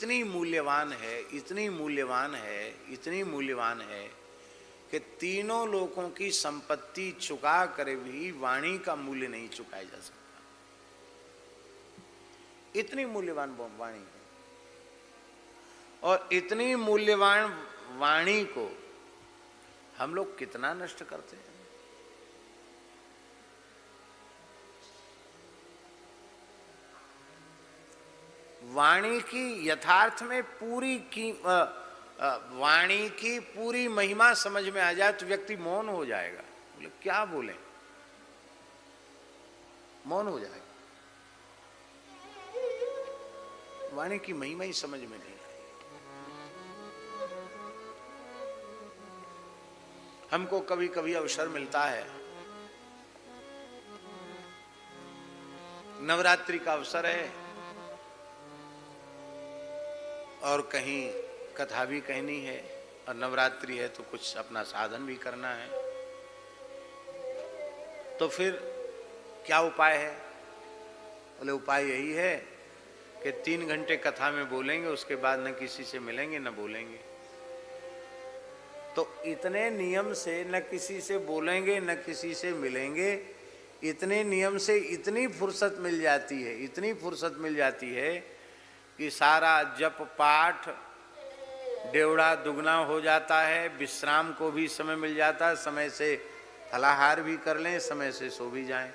इतनी मूल्यवान है, इतनी मूल्यवान है, इतनी मूल्यवान है कि तीनों लोगों की संपत्ति चुका कर भी वाणी का मूल्य नहीं चुकाया जा सकता। इतनी मूल्यवान वाणी है, और इतनी मूल्यवान वाणी को हम लोग कितना नष्ट करते हैं। वाणी की यथार्थ में वाणी की पूरी महिमा समझ में आ जाए तो व्यक्ति मौन हो जाएगा। बोले क्या बोले, मौन हो जाएगा। वाणी की महिमा ही समझ में नहीं आई। हमको कभी कभी अवसर मिलता है, नवरात्रि का अवसर है और कहीं कथा भी कहनी है, और नवरात्रि है तो कुछ अपना साधन भी करना है, तो फिर क्या उपाय है? बोले उपाय यही है कि 3 घंटे कथा में बोलेंगे, उसके बाद न किसी से मिलेंगे न बोलेंगे। तो इतने नियम से न किसी से बोलेंगे न किसी से मिलेंगे, इतने नियम से इतनी फुर्सत मिल जाती है, इतनी फुर्सत मिल जाती है कि सारा जप पाठ डेवड़ा दुगना हो जाता है, विश्राम को भी समय मिल जाता है, समय से फलाहार भी कर लें, समय से सो भी जाएं,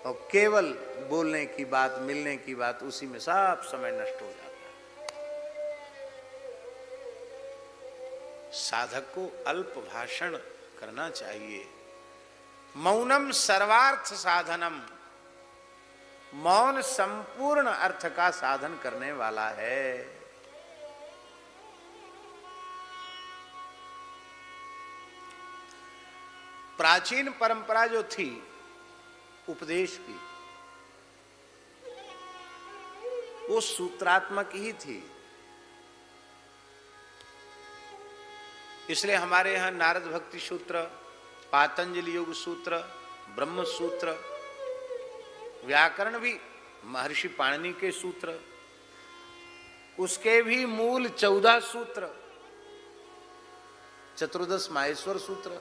और केवल बोलने की बात, मिलने की बात, उसी में सब समय नष्ट हो जाता है। साधक को अल्प भाषण करना चाहिए। मौनम सर्वार्थ साधनम, मौन संपूर्ण अर्थ का साधन करने वाला है। प्राचीन परंपरा जो थी उपदेश की, वो सूत्रात्मक ही थी। इसलिए हमारे यहां नारद भक्ति सूत्र, पातंजलि योग सूत्र, ब्रह्म सूत्र, व्याकरण भी महर्षि पाणिनि के सूत्र, उसके भी मूल 14 सूत्र, चतुर्दश माहेश्वर सूत्र।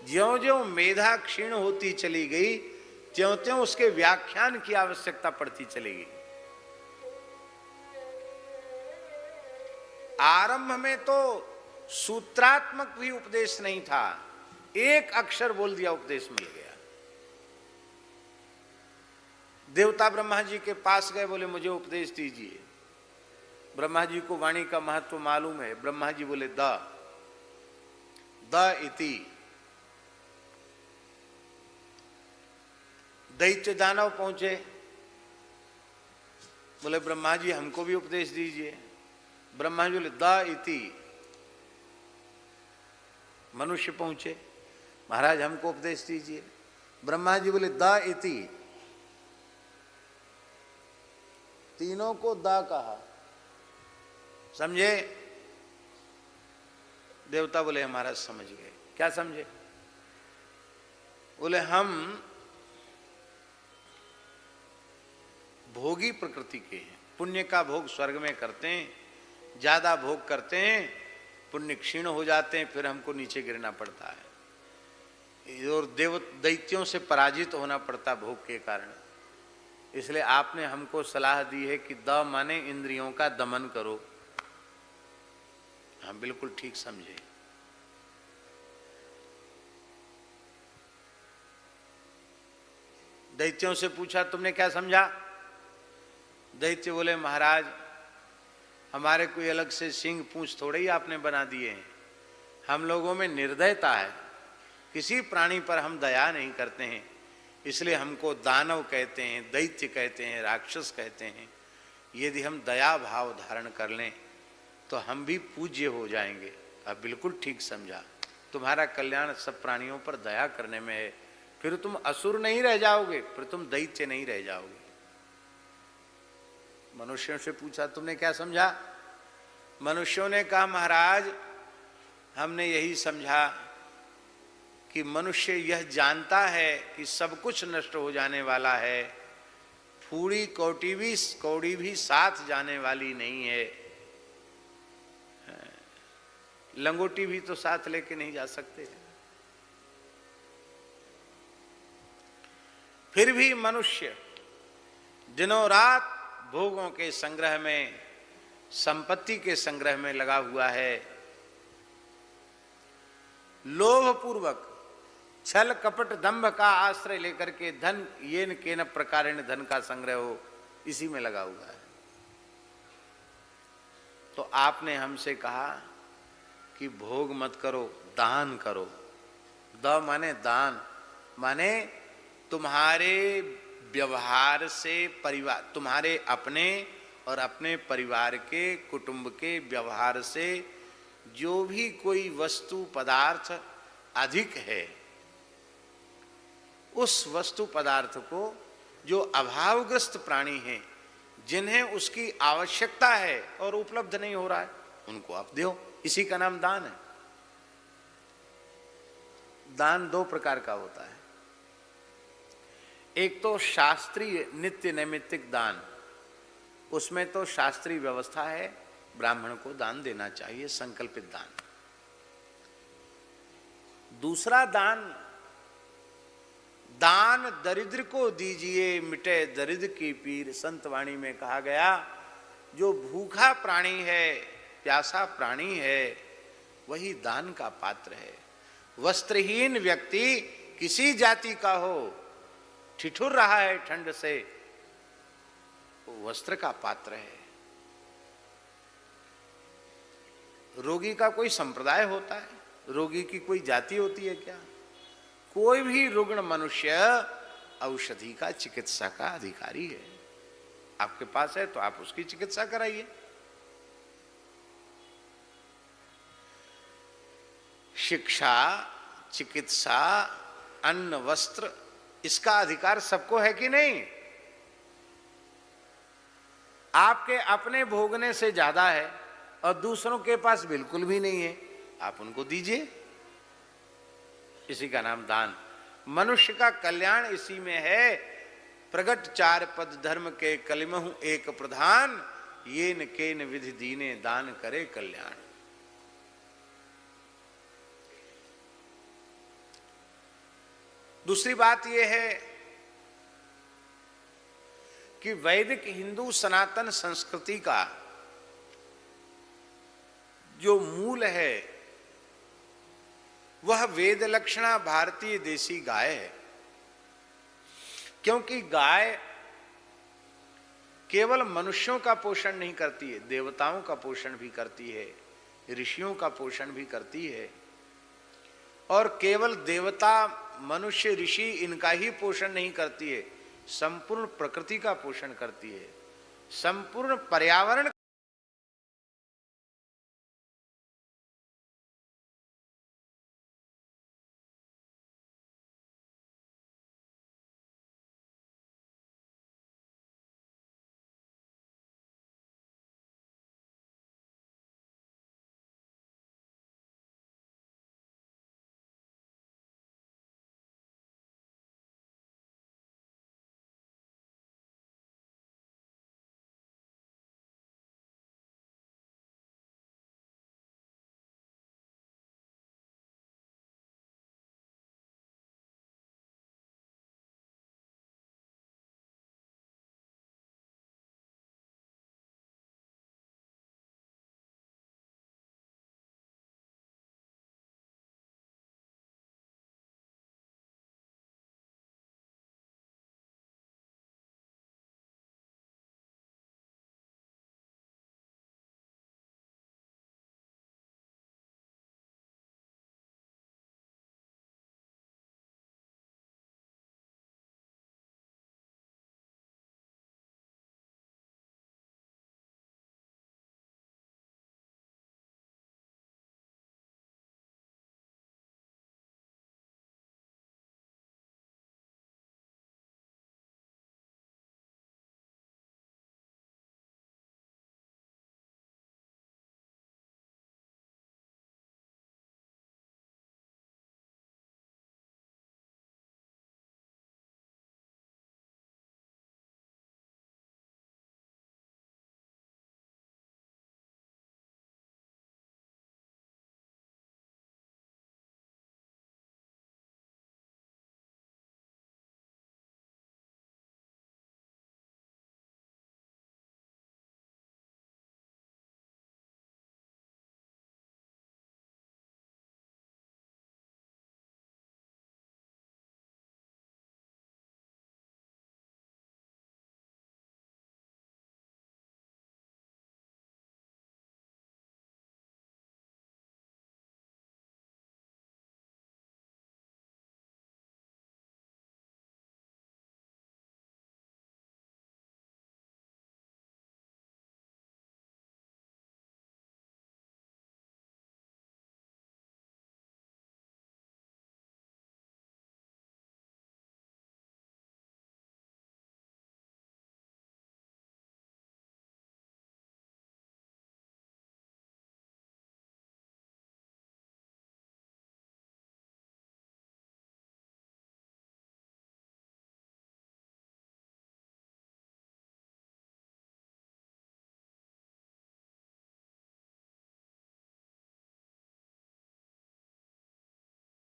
ज्यों ज्यों मेधा क्षीण होती चली गई, त्यों त्यों उसके व्याख्यान की आवश्यकता पड़ती चली गई। आरंभ में तो सूत्रात्मक भी उपदेश नहीं था, एक अक्षर बोल दिया उपदेश मिल गया। देवता ब्रह्मा जी के पास गए, बोले मुझे उपदेश दीजिए। ब्रह्मा जी को वाणी का महत्व मालूम है। ब्रह्मा जी बोले द इति। दैत्य दानव पहुंचे, बोले ब्रह्मा जी हमको भी उपदेश दीजिए। ब्रह्मा जी बोले द इति। मनुष्य पहुंचे, महाराज हमको उपदेश दीजिए। ब्रह्मा जी बोले द इति। तीनों को दा कहा, समझे? देवता बोले हमारा समझ गए। क्या समझे? बोले हम भोगी प्रकृति के हैं, पुण्य का भोग स्वर्ग में करते हैं, ज्यादा भोग करते हैं, पुण्य क्षीण हो जाते हैं, फिर हमको नीचे गिरना पड़ता है और दैत्यों से पराजित होना पड़ता भोग के कारण। इसलिए आपने हमको सलाह दी है कि द माने इंद्रियों का दमन करो। हम बिल्कुल ठीक समझे। दैत्यों से पूछा तुमने क्या समझा? दैत्य बोले महाराज हमारे कोई अलग से सिंह पूंछ थोड़े ही आपने बना दिए हैं, हम लोगों में निर्दयता है, किसी प्राणी पर हम दया नहीं करते हैं, इसलिए हमको दानव कहते हैं, दैत्य कहते हैं, राक्षस कहते हैं। यदि हम दया भाव धारण कर लें तो हम भी पूज्य हो जाएंगे। अब बिल्कुल ठीक समझा, तुम्हारा कल्याण सब प्राणियों पर दया करने में है, फिर तुम असुर नहीं रह जाओगे, फिर तुम दैत्य नहीं रह जाओगे। मनुष्यों से पूछा तुमने क्या समझा? मनुष्यों ने कहा महाराज हमने यही समझा कि मनुष्य यह जानता है कि सब कुछ नष्ट हो जाने वाला है, फूड़ी कौड़ी भी साथ जाने वाली नहीं है। लंगोटी भी तो साथ लेके नहीं जा सकते। फिर भी मनुष्य दिनों रात भोगों के संग्रह में, संपत्ति के संग्रह में लगा हुआ है। लोभ पूर्वक छल कपट दंभ का आश्रय लेकर के धन येन केन प्रकारेण धन का संग्रह हो, इसी में लगा हुआ है। तो आपने हमसे कहा कि भोग मत करो, दान करो। द माने दान, माने तुम्हारे व्यवहार से परिवार, तुम्हारे अपने और अपने परिवार के, कुटुंब के व्यवहार से जो भी कोई वस्तु पदार्थ अधिक है, उस वस्तु पदार्थ को जो अभावग्रस्त प्राणी हैं, जिन्हें उसकी आवश्यकता है और उपलब्ध नहीं हो रहा है, उनको आप दो। इसी का नाम दान है। दान दो प्रकार का होता है। एक तो शास्त्रीय नित्य नैमित्तिक दान, उसमें तो शास्त्रीय व्यवस्था है, ब्राह्मण को दान देना चाहिए, संकल्पित दान। दूसरा दान, दान दरिद्र को दीजिए मिटे दरिद्र की पीर। संत वाणी में कहा गया, जो भूखा प्राणी है, प्यासा प्राणी है, वही दान का पात्र है। वस्त्रहीन व्यक्ति किसी जाति का हो, ठिठुर रहा है ठंड से, वो वस्त्र का पात्र है। रोगी का कोई संप्रदाय होता है? रोगी की कोई जाति होती है क्या? कोई भी रुग्ण मनुष्य औषधि का, चिकित्सा का अधिकारी है। आपके पास है तो आप उसकी चिकित्सा कराइए। शिक्षा, चिकित्सा, अन्न, वस्त्र, इसका अधिकार सबको है कि नहीं? आपके अपने भोगने से ज्यादा है और दूसरों के पास बिल्कुल भी नहीं है, आप उनको दीजिए। इसी का नाम दान। मनुष्य का कल्याण इसी में है। प्रगट चार पद धर्म के कलिमहु एक प्रधान, ये न केन विधि दीने दान करे कल्याण। दूसरी बात यह है कि वैदिक हिंदू सनातन संस्कृति का जो मूल है वह वेद लक्षणा भारतीय देसी गाय है। क्योंकि गाय केवल मनुष्यों का पोषण नहीं करती है, देवताओं का पोषण भी करती है, ऋषियों का पोषण भी करती है। और केवल देवता, मनुष्य, ऋषि इनका ही पोषण नहीं करती है, संपूर्ण प्रकृति का पोषण करती है, संपूर्ण पर्यावरण